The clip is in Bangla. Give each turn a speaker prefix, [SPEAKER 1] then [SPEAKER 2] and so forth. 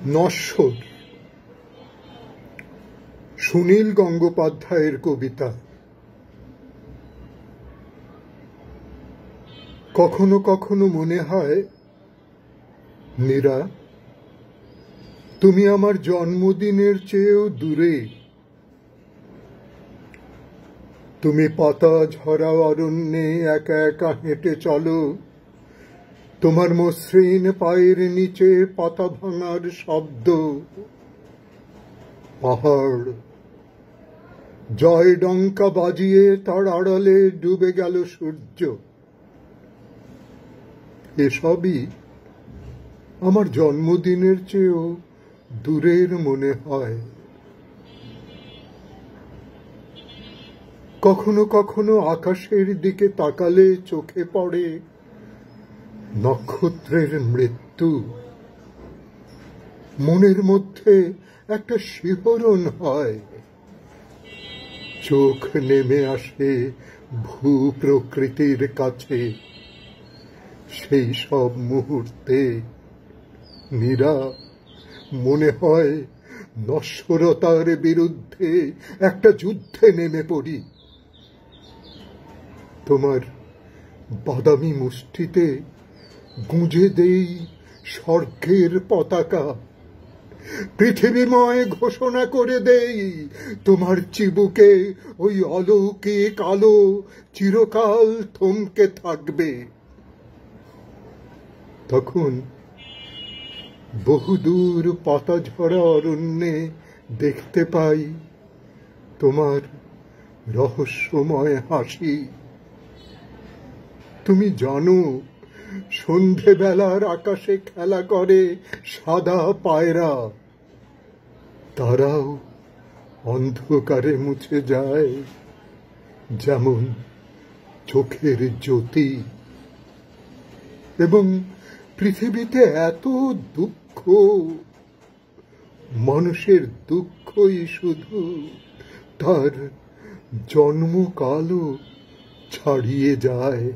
[SPEAKER 1] নশ্বর সুনীল গঙ্গোপাধ্যায়ের কবিতা। কখনো কখনো মনে হয়, মীরা, তুমি আমার জন্মদিনের চেয়েও দূরে। তুমি পাতা ঝরা অরণ্যে একা একা হেঁটে চলো, তোমার মসৃণ পায়ের নিচে পাতা ভাঙার শব্দ। পাহাড় জয় ডঙ্কা বাজিয়ে তার আড়ালে ডুবে গেল সূর্য। এসবই আমার জন্মদিনের চেয়েও দূরের মনে হয়। কখনো কখনো আকাশের দিকে তাকালে চোখে পড়ে নক্ষত্রের মৃত্যু। মনের মধ্যে একটা শিহরণ হয়, চোখ নেমে আসে ভূ প্রকৃতির কাছে। সেই সব মুহূর্তে মীরা মনে হয় নশ্বরতার বিরুদ্ধে একটা যুদ্ধে নেমে পড়ি। তোমার বাদামি মুষ্টিতে গুঁজে দেই স্বর্গের পতাকা। পৃথিবীময় ঘোষণা করে দেই, তোমার চিবুকে ওই অলৌকিক আলো চিরকাল থমকে থাকবে। তখন বহুদূর পাতা ঝরা অরণ্যে দেখতে পাই তোমার রহস্যময় হাসি। তুমি জানো, সন্ধেবেলার আকাশে খেলা করে সাদা পায়রা। তারাও অন্ধকারে মুছে যায় যেমন চোখের জ্যোতি। এবং পৃথিবীতে এত দুঃখ, মানুষের দুঃখই শুধু তার জন্মকালও ছাড়িয়ে যায়।